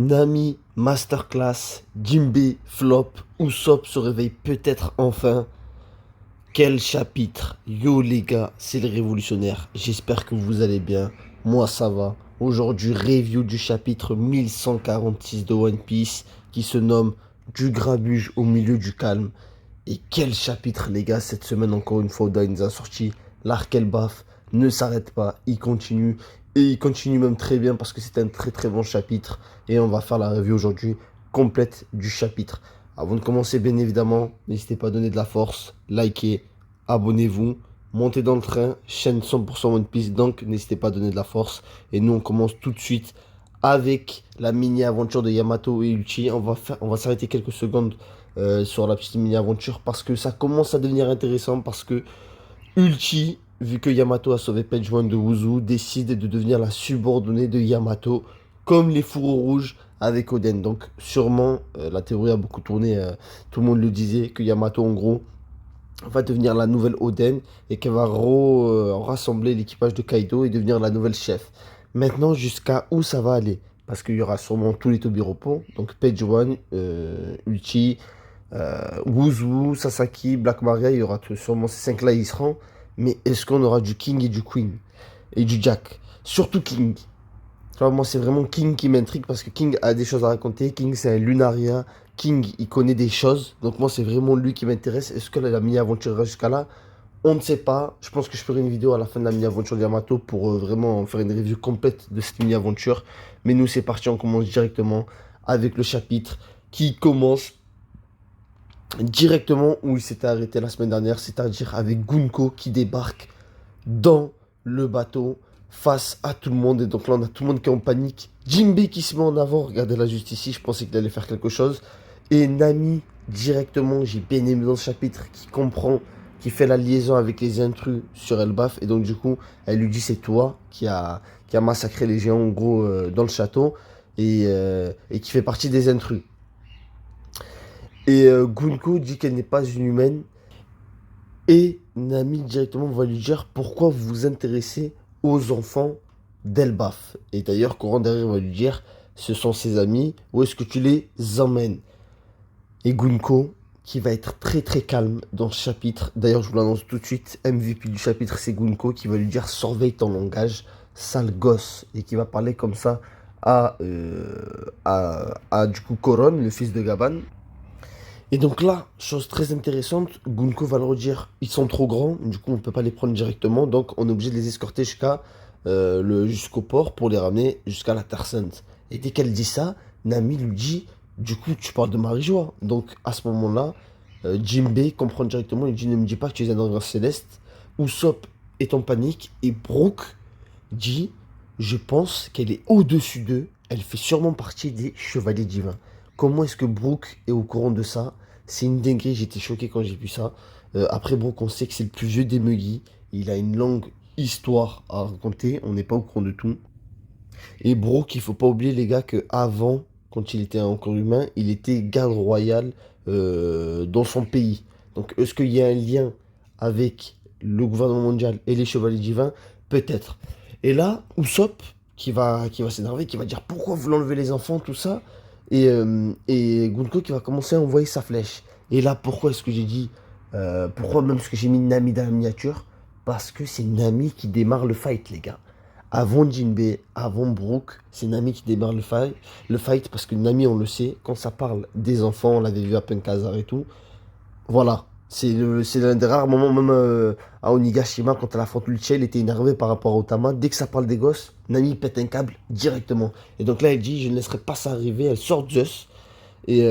Nami, Masterclass, Jimbe, Flop, Usopp se réveille peut-être enfin. Quel chapitre! Yo les gars, c'est le révolutionnaire. J'espère que vous allez bien. Moi ça va. Aujourd'hui, review du chapitre 1146 de One Piece qui se nomme Du grabuge au milieu du calme. Et quel chapitre les gars, cette semaine encore une fois, Oda il nous a sorti l'arc Elbaf ne s'arrête pas, il continue. Et il continue même très bien parce que c'est un très très bon chapitre. Et on va faire la review aujourd'hui complète du chapitre. Avant de commencer, bien évidemment, n'hésitez pas à donner de la force, likez, abonnez-vous, montez dans le train, chaîne 100% One Piece, donc n'hésitez pas à donner de la force. Et nous, on commence tout de suite avec la mini-aventure de Yamato et Ulchi. On va s'arrêter quelques secondes sur la petite mini-aventure parce que ça commence à devenir intéressant parce que Ulchi, vu que Yamato a sauvé Page One de Wuzu, décide de devenir la subordonnée de Yamato comme les fourreaux rouges avec Oden. Donc sûrement, la théorie a beaucoup tourné, tout le monde le disait, que Yamato en gros va devenir la nouvelle Oden et qu'elle va rassembler l'équipage de Kaido et devenir la nouvelle chef. Maintenant, jusqu'à où ça va aller? Parce qu'il y aura sûrement tous les Tobiropo, donc Page One, Ulchi, Wuzu, Sasaki, Black Maria, il y aura sûrement ces 5 là, ils seront. Mais est-ce qu'on aura du King et du Queen? Et du Jack? Surtout King. Tu vois, moi, c'est vraiment King qui m'intrigue parce que King a des choses à raconter. King, c'est un Lunaria. King, il connaît des choses. Donc, moi, c'est vraiment lui qui m'intéresse. Est-ce que la mini-aventure ira jusqu'à là? On ne sait pas. Je pense que je ferai une vidéo à la fin de la mini-aventure de Yamato pour vraiment faire une review complète de cette mini-aventure. Mais nous, c'est parti. On commence directement avec le chapitre qui commence directement où il s'était arrêté la semaine dernière, c'est-à-dire avec Gunko qui débarque dans le bateau face à tout le monde. Et donc là, on a tout le monde qui est en panique. Jinbe qui se met en avant, regardez la juste ici, je pensais qu'il allait faire quelque chose. Et Nami, directement, j'ai bien aimé dans ce chapitre, qui comprend, qui fait la liaison avec les intrus sur Elbaf. Et donc du coup, elle lui dit c'est toi qui a massacré les géants en gros dans le château et qui fait partie des intrus. Et Gunko dit qu'elle n'est pas une humaine. Et Nami directement va lui dire pourquoi vous vous intéressez aux enfants d'Elbaf. Et d'ailleurs, Coran derrière va lui dire ce sont ses amis, où est-ce que tu les emmènes? Et Gunko, qui va être très très calme dans ce chapitre, d'ailleurs je vous l'annonce tout de suite, MVP du chapitre c'est Gunko qui va lui dire surveille ton langage, sale gosse, et qui va parler comme ça à du coup Coron, le fils de Gaban. Et donc là, chose très intéressante, Gunko va leur dire, ils sont trop grands, du coup on ne peut pas les prendre directement, donc on est obligé de les escorter jusqu'au port pour les ramener jusqu'à la Terre Sainte. Et dès qu'elle dit ça, Nami lui dit, du coup tu parles de Marie-Joie. Donc à ce moment-là, Jinbei comprend directement, il dit ne me dis pas que tu es un ange céleste. Usopp est en panique et Brook dit, je pense qu'elle est au-dessus d'eux, elle fait sûrement partie des chevaliers divins. Comment est-ce que Brook est au courant de ça? C'est une dinguerie, j'étais choqué quand j'ai vu ça. Après Brook, on sait que c'est le plus vieux des Muggy. Il a une longue histoire à raconter, on n'est pas au courant de tout. Et Brook, il faut pas oublier les gars que avant, quand il était encore humain, il était garde royal dans son pays. Donc est-ce qu'il y a un lien avec le gouvernement mondial et les chevaliers divins? Peut-être. Et là, Usopp, qui va s'énerver, qui va dire pourquoi vous l'enlevez les enfants, tout ça. Et Gunko qui va commencer à envoyer sa flèche. Et là, pourquoi est-ce que j'ai dit, pourquoi même ce que j'ai mis Nami dans la miniature? Parce que c'est Nami qui démarre le fight, les gars. Avant Jinbe, avant Brook, c'est Nami qui démarre le fight parce que Nami, on le sait, quand ça parle des enfants, on l'avait vu à Punkazar et tout, voilà. C'est l'un des rares moments, même à Onigashima, quand elle affronte Lucci, elle était énervée par rapport à Otama. Dès que ça parle des gosses, Nami pète un câble directement. Et donc là, elle dit, je ne laisserai pas ça arriver. Elle sort Zeus. Et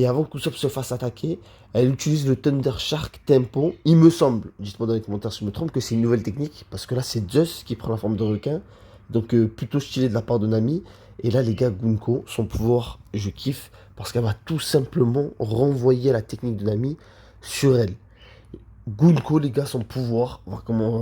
avant qu'Usopp se fasse attaquer, elle utilise le Thunder Shark Tempo. Il me semble, dites-moi dans les commentaires si je me trompe, que c'est une nouvelle technique. Parce que là, c'est Zeus qui prend la forme de requin. Donc plutôt stylé de la part de Nami. Et là, les gars, Gunko, son pouvoir, je kiffe. Parce qu'elle va tout simplement renvoyer la technique de Nami sur elle. Gunko, les gars, son pouvoir, va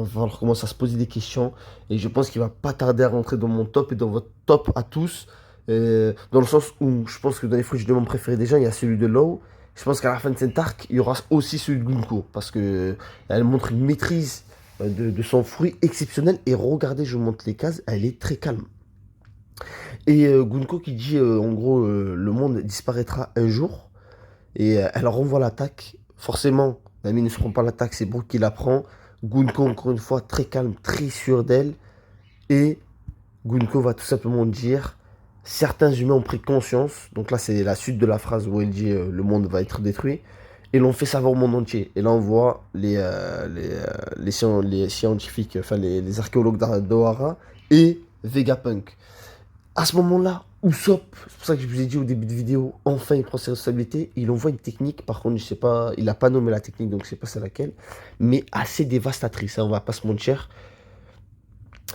falloir commencer à se poser des questions. Et je pense qu'il va pas tarder à rentrer dans mon top et dans votre top à tous. Dans le sens où je pense que dans les fruits de mon préféré déjà, il y a celui de Law. Je pense qu'à la fin de cet arc, il y aura aussi celui de Gunko. Parce que elle montre une maîtrise de son fruit exceptionnelle. Et regardez, je vous montre les cases, elle est très calme. Et Gunko qui dit en gros le monde disparaîtra un jour. Et elle renvoie l'attaque. Forcément, Nami ne se prend pas l'attaque, c'est Brooke qui la prend. Gunko, encore une fois, très calme, très sûr d'elle. Et Gunko va tout simplement dire certains humains ont pris conscience. Donc là, c'est la suite de la phrase où elle dit le monde va être détruit. Et l'on fait savoir au monde entier. Et là, on voit les scientifiques, enfin les archéologues d'Ohara et Vegapunk. À ce moment-là, Usopp, c'est pour ça que je vous ai dit au début de vidéo, enfin il prend ses responsabilités. Il envoie une technique, par contre, je sais pas, il n'a pas nommé la technique, donc je sais pas c'est laquelle, mais assez dévastatrice, hein, on va pas se mentir.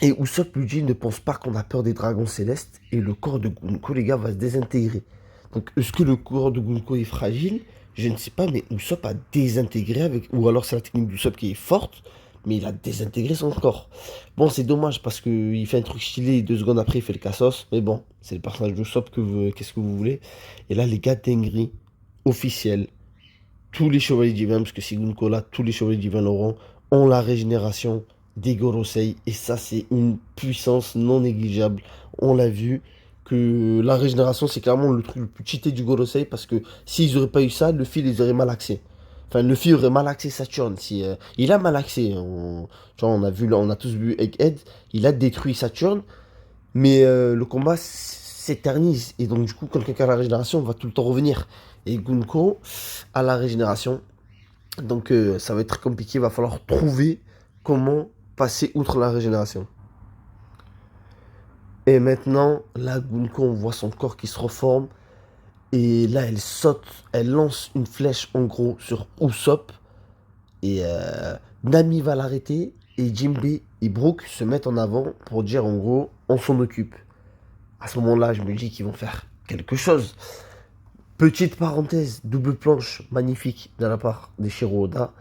Et Usopp lui dit ne pense pas qu'on a peur des dragons célestes et le corps de Gunko, les gars, va se désintégrer. Donc est-ce que le corps de Gunko est fragile? Je ne sais pas, mais Usopp a désintégré avec. Ou alors c'est la technique d'Usopp qui est forte, mais il a désintégré son corps. Bon, c'est dommage parce qu'il fait un truc stylé et 2 secondes après il fait le cassos. Mais bon, c'est le personnage d'Usopp qu'est-ce que vous voulez. Et là, les gars, dinguerie, officielle. Tous les chevaliers divins, parce que c'est Gunko là, tous les chevaliers divins l'auront, ont la régénération des Gorosei. Et ça, c'est une puissance non négligeable. On l'a vu que la régénération, c'est clairement le truc le plus cheaté du Gorosei. Parce que s'ils n'auraient pas eu ça, Luffy les aurait mal axés. Enfin, Luffy aurait mal axé Saturn. Si, il a mal axé. Tu vois, on a vu, on a tous vu Egghead. Il a détruit Saturn. Mais le combat s'éternise. Et donc, du coup, quelqu'un qui a la régénération va tout le temps revenir. Et Gunko a la régénération. Donc, ça va être très compliqué. Il va falloir trouver comment passer outre la régénération. Et maintenant, là, Gunko, on voit son corps qui se reforme. Et là, elle saute. Elle lance une flèche, en gros, sur Usopp. Et Nami va l'arrêter. Et Jinbe et Brook se mettent en avant pour dire, en gros, on s'en occupe. À ce moment-là, je me dis qu'ils vont faire quelque chose. Petite parenthèse, double planche magnifique de la part des Shiro Oda.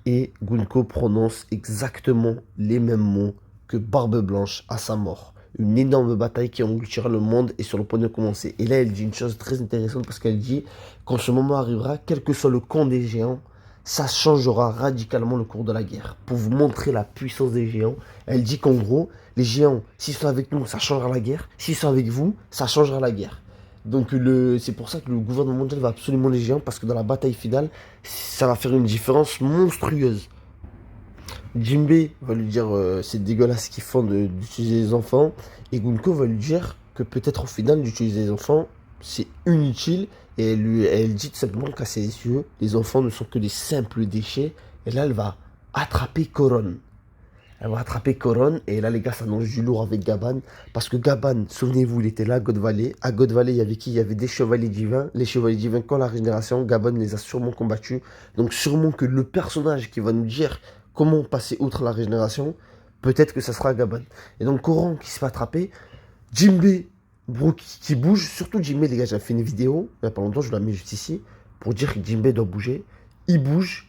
Et Gunko prononce exactement les mêmes mots que Barbe Blanche à sa mort. Une énorme bataille qui engloutira le monde est sur le point de commencer. Et là, elle dit une chose très intéressante parce qu'elle dit quand ce moment arrivera, quel que soit le camp des géants, ça changera radicalement le cours de la guerre. Pour vous montrer la puissance des géants, elle dit qu'en gros, les géants, s'ils sont avec nous, ça changera la guerre. S'ils sont avec vous, ça changera la guerre. Donc c'est pour ça que le gouvernement mondial va absolument les géants, parce que dans la bataille finale, ça va faire une différence monstrueuse. Jinbe va lui dire c'est dégueulasse ce qu'ils font d'utiliser les enfants. Et Gunko va lui dire que peut-être au final d'utiliser les enfants, c'est inutile. Et elle dit tout simplement qu'à ses yeux, les enfants ne sont que des simples déchets. Et là, elle va attraper Koron. Elle va attraper Koron. Et là, les gars, ça annonce du lourd avec Gaban. Parce que Gaban, souvenez-vous, il était là à God Valley. À God Valley, il y avait qui? Il y avait des chevaliers divins. Les chevaliers divins, quand la régénération, Gaban les a sûrement combattus. Donc, sûrement que le personnage qui va nous dire comment passer outre la régénération, peut-être que ça sera Gaban. Et donc, Koron qui se fait attraper. Jinbe, Brook qui bouge. Surtout Jinbe, les gars, j'ai fait une vidéo. Il n'y a pas longtemps, je la mets juste ici. Pour dire que Jinbe doit bouger. Il bouge.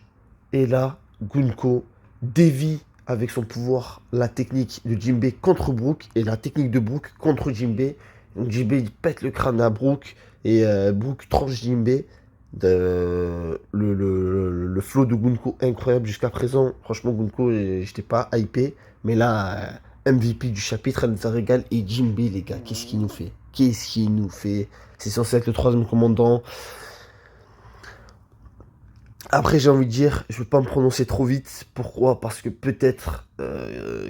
Et là, Gunko dévie avec son pouvoir la technique de Jinbe contre Brook et la technique de Brook contre Jinbe. Donc Jinbe il pète le crâne à Brook et Brook tranche Jinbe. Le flow de Gunko incroyable jusqu'à présent. Franchement, Gunko, j'étais pas hypé. Mais là, MVP du chapitre, elle nous a régalé. Et Jinbe, les gars, qu'est-ce qu'il nous fait? Qu'est-ce qu'il nous fait? C'est censé être le troisième commandant. Après, j'ai envie de dire, je ne veux pas me prononcer trop vite. Pourquoi? Parce que peut-être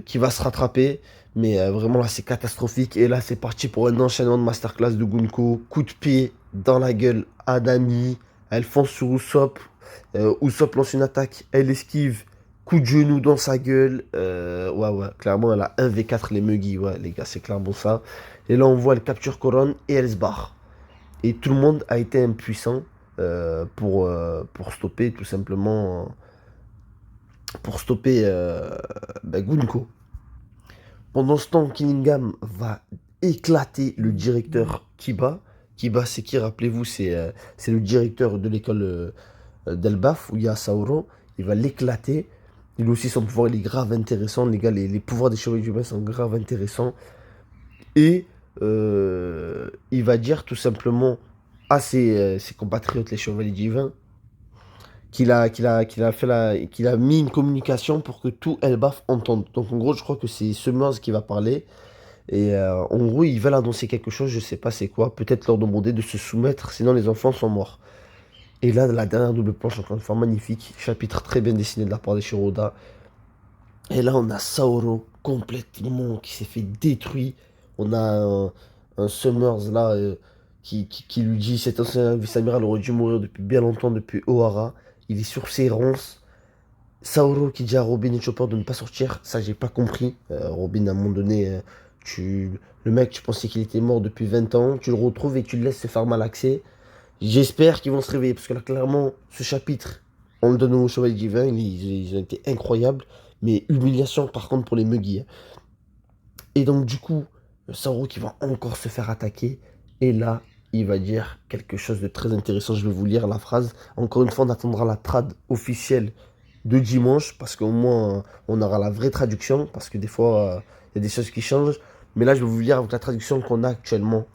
qu'il va se rattraper. Mais vraiment, là, c'est catastrophique. Et là, c'est parti pour un enchaînement de masterclass de Gunko. Coup de pied dans la gueule à Nami. Elle fonce sur Usopp. Usopp lance une attaque. Elle esquive. Coup de genou dans sa gueule. Ouais, clairement, elle a 1v4 les Muggy. Ouais, les gars, c'est clairement ça. Et là, on voit, elle capture Koron et elle se barre. Et tout le monde a été impuissant pour stopper tout simplement pour stopper Gunko. Pendant ce temps, Killingham va éclater le directeur Kiba. Kiba, c'est qui? Rappelez-vous, c'est le directeur de l'école d'Elbaf où il y a Sauron. Il va l'éclater. Il aussi, son pouvoir, il est grave intéressant. Les gars, les pouvoirs des chevaliers du bain sont grave intéressants. Et il va dire tout simplement à ses compatriotes, les chevaliers divins, qu'il a mis une communication pour que tout Elbaf entende. Donc en gros, je crois que c'est Summers qui va parler. Et en gros, ils veulent annoncer quelque chose, je sais pas c'est quoi. Peut-être leur demander de se soumettre, sinon les enfants sont morts. Et là, la dernière double planche, encore une fois, magnifique. Chapitre très bien dessiné de la part des Shiroda. Et là, on a Saoro complètement qui s'est fait détruire. On a un Summers là qui lui dit cet ancien vice-amiral aurait dû mourir depuis bien longtemps, depuis Ohara. Il est sur ses ronces. Saoro qui dit à Robin et Chopper de ne pas sortir. Ça, j'ai pas compris. Robin, à un moment donné, le mec, tu pensais qu'il était mort depuis 20 ans. Tu le retrouves et tu le laisses se faire malaxer. J'espère qu'ils vont se réveiller parce que là, clairement, ce chapitre, on le donne aux Chevaliers Divins, ils ont été incroyables, mais humiliation par contre pour les Muggy, hein. Et donc, du coup, Sauro qui va encore se faire attaquer, et là, il va dire quelque chose de très intéressant. Je vais vous lire la phrase. Encore une fois, on attendra la trad officielle de dimanche parce qu'au moins, on aura la vraie traduction parce que des fois, il y a des choses qui changent. Mais là, je vais vous lire avec la traduction qu'on a actuellement.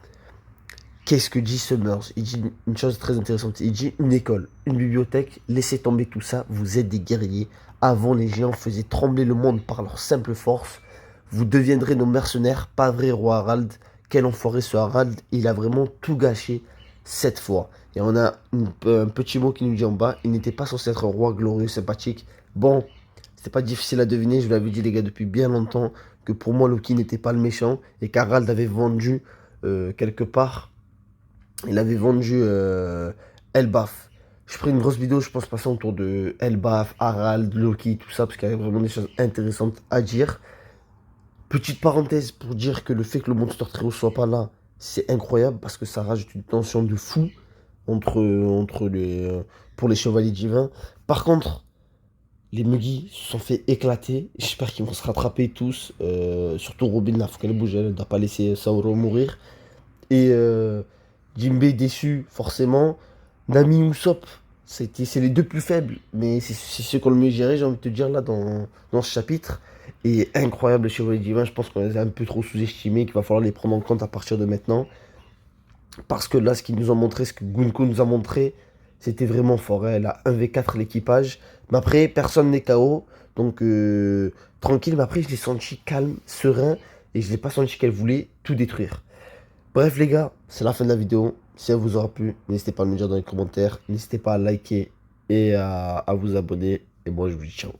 Qu'est-ce que dit Summers? Il dit une chose très intéressante. Il dit une école, une bibliothèque, laissez tomber tout ça, vous êtes des guerriers. Avant, les géants faisaient trembler le monde par leur simple force. Vous deviendrez nos mercenaires, pas vrai, roi Harald. Quel enfoiré ce Harald, il a vraiment tout gâché cette fois. Et on a un petit mot qui nous dit en bas, il n'était pas censé être un roi glorieux, sympathique. Bon, c'était pas difficile à deviner, je vous l'avais dit les gars depuis bien longtemps, que pour moi Loki n'était pas le méchant et qu'Harald avait vendu quelque part il avait vendu Elbaf. Je ferai une grosse vidéo, je pense, passer autour de Elbaf, Harald, Loki, tout ça, parce qu'il y a vraiment des choses intéressantes à dire. Petite parenthèse pour dire que le fait que le Monster Trio soit pas là, c'est incroyable, parce que ça rajoute une tension de fou pour les Chevaliers Divins. Par contre, les Muggy se sont fait éclater. J'espère qu'ils vont se rattraper tous. Surtout Robin, là, faut qu'elle bouge, elle ne doit pas laisser Sauro mourir. Et Jinbei déçu, forcément. Nami Usopp, c'est les deux plus faibles, mais c'est ceux qu'on le mieux géré, j'ai envie de te dire, là, dans ce chapitre. Et incroyable, le Chevalier Divin, je pense qu'on les a un peu trop sous-estimés, qu'il va falloir les prendre en compte à partir de maintenant. Parce que là, ce qu'ils nous ont montré, ce que Gunko nous a montré, c'était vraiment fort, hein. Elle a 1v4 l'équipage. Mais après, personne n'est KO. Donc, tranquille. Mais après, je l'ai senti calme, serein. Et je l'ai pas senti qu'elle voulait tout détruire. Bref les gars, c'est la fin de la vidéo. Si elle vous aura plu, n'hésitez pas à me le dire dans les commentaires. N'hésitez pas à liker et à vous abonner. Et moi je vous dis ciao.